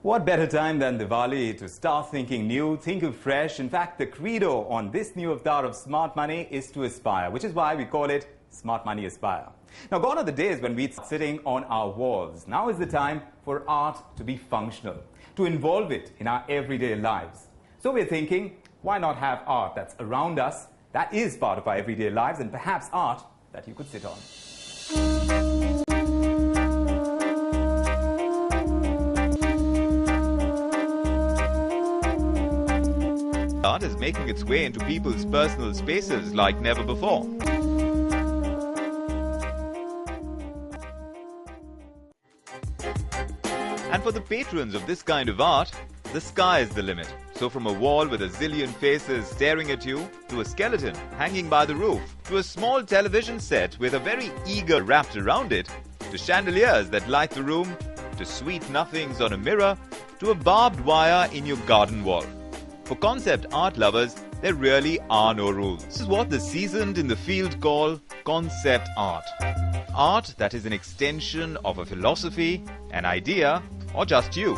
What better time than Diwali to start thinking new, think of fresh. In fact, the credo on this new avatar of smart money is to aspire, which is why we call it Smart Money Aspire. Now, gone are the days when we'd sitting on our walls. Now is the time for art to be functional, to involve it in our everyday lives. So we're thinking, why not have art that's around us, that is part of our everyday lives, and perhaps art that you could sit on. Art is making its way into people's personal spaces like never before. And for the patrons of this kind of art, the sky is the limit. So from a wall with a zillion faces staring at you, to a skeleton hanging by the roof, to a small television set with a very eager wrapped around it, to chandeliers that light the room, to sweet nothings on a mirror, to a barbed wire in your garden wall. For concept art lovers, there really are no rules. This is what the seasoned in the field call concept art. Art that is an extension of a philosophy, an idea, or just you.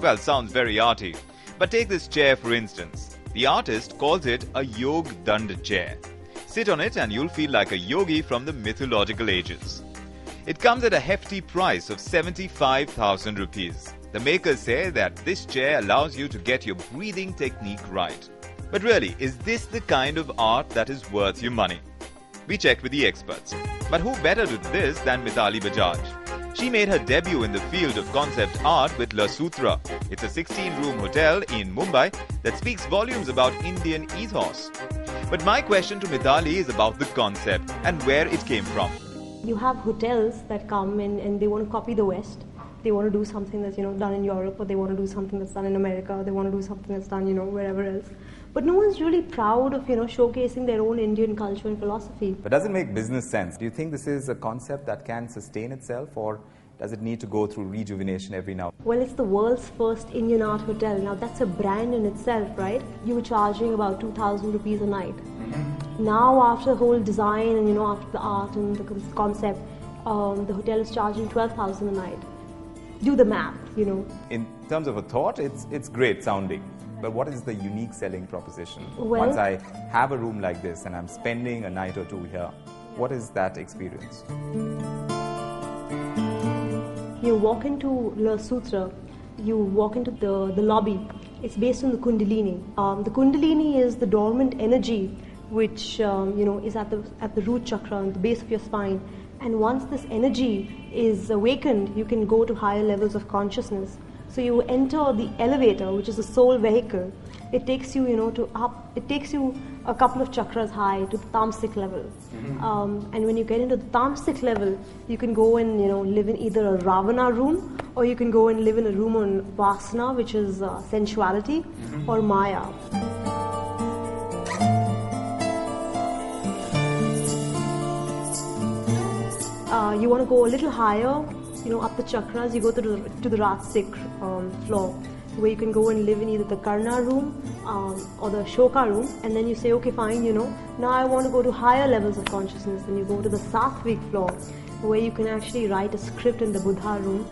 Well, sounds very arty. But take this chair for instance. The artist calls it a Yog Dand chair. Sit on it and you'll feel like a yogi from the mythological ages. It comes at a hefty price of 75,000 rupees. The makers say that this chair allows you to get your breathing technique right. But really, is this the kind of art that is worth your money? We checked with the experts. But who better to this than Mitali Bajaj? She made her debut in the field of concept art with Le Sutra. It's a 16-room hotel in Mumbai that speaks volumes about Indian ethos. But my question to Mitali is about the concept and where it came from. You have hotels that come in and they want to copy the West. They want to do something that's done in Europe, or they want to do something that's done in America, or they want to do something that's done wherever else. But no one's really proud of showcasing their own Indian culture and philosophy. But does it make business sense? Do you think this is a concept that can sustain itself, or does it need to go through rejuvenation every now and then? Well, it's the world's first Indian art hotel. Now that's a brand in itself, right? You were charging about 2,000 rupees a night. Now after the whole design and after the art and the concept, the hotel is charging 12,000 a night. Do the math, In terms of a thought, it's great sounding. But what is the unique selling proposition? Well, once I have a room like this and I'm spending a night or two here, what is that experience? You walk into Le Sutra, you walk into the lobby. It's based on the Kundalini. The Kundalini is the dormant energy which is at the root chakra, on the base of your spine. And once this energy is awakened, you can go to higher levels of consciousness. So you enter the elevator, which is the soul vehicle. It takes you, it takes you a couple of chakras high to the tamasic level. And when you get into the tamasic level, you can go and live in either a Ravana room, or you can go and live in a room on Vasana, which is sensuality, or Maya. You want to go a little higher, up the chakras. You go to the Rajasic floor, where you can go and live in either the Karna room or the Shoka room. And then you say, okay, fine, now I want to go to higher levels of consciousness. And you go to the Sattvic floor, where you can actually write a script in the Buddha room.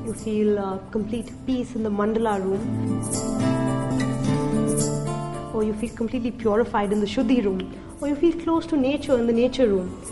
You feel complete peace in the Mandala room. Or you feel completely purified in the Shuddhi room. Or you feel close to nature in the nature room.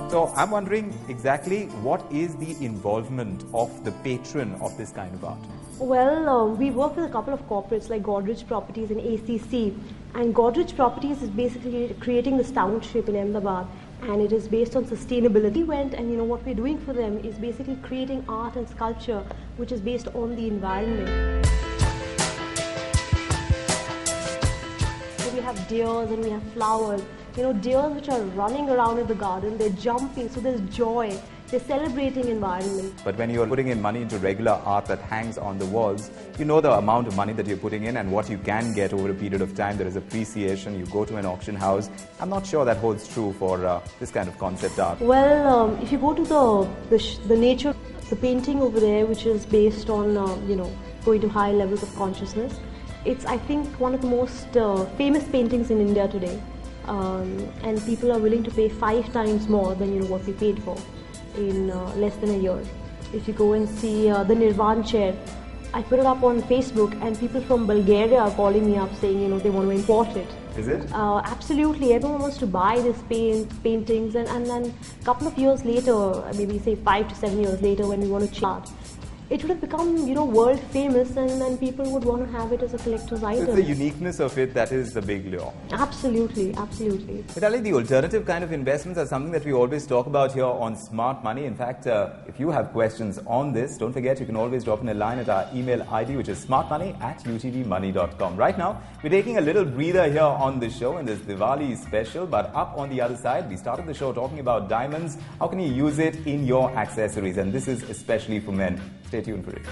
So I'm wondering exactly what is the involvement of the patron of this kind of art? Well, we work with a couple of corporates like Godrej Properties and ACC. And Godrej Properties is basically creating this township in Ahmedabad. And it is based on sustainability. And what we're doing for them is basically creating art and sculpture which is based on the environment. So we have deers and we have flowers. Deers which are running around in the garden, they're jumping, so there's joy. They're celebrating environment. But when you're putting in money into regular art that hangs on the walls, you know the amount of money that you're putting in and what you can get over a period of time. There is appreciation. You go to an auction house. I'm not sure that holds true for this kind of concept art. Well, if you go to the nature, the painting over there, which is based on going to high levels of consciousness, It's, I think, one of the most famous paintings in India today, and people are willing to pay 5 times more than what we paid for in less than a year. If you go and see the Nirvan chair, I put it up on Facebook, and people from Bulgaria are calling me up saying they want to import it. Is it? Absolutely, everyone wants to buy these paintings, and then a couple of years later, maybe say 5 to 7 years later, when we want to chart, it would have become world famous, and then people would want to have it as a collector's item. It's the uniqueness of it that is the big lure. Absolutely, absolutely. Mitali, the alternative kind of investments are something that we always talk about here on Smart Money. In fact, if you have questions on this, don't forget you can always drop in a line at our email ID, which is smartmoney@utvmoney.com. Right now, we're taking a little breather here on the show in this Diwali special, but up on the other side, we started the show talking about diamonds. How can you use it in your accessories? And this is especially for men. Stay tuned for it.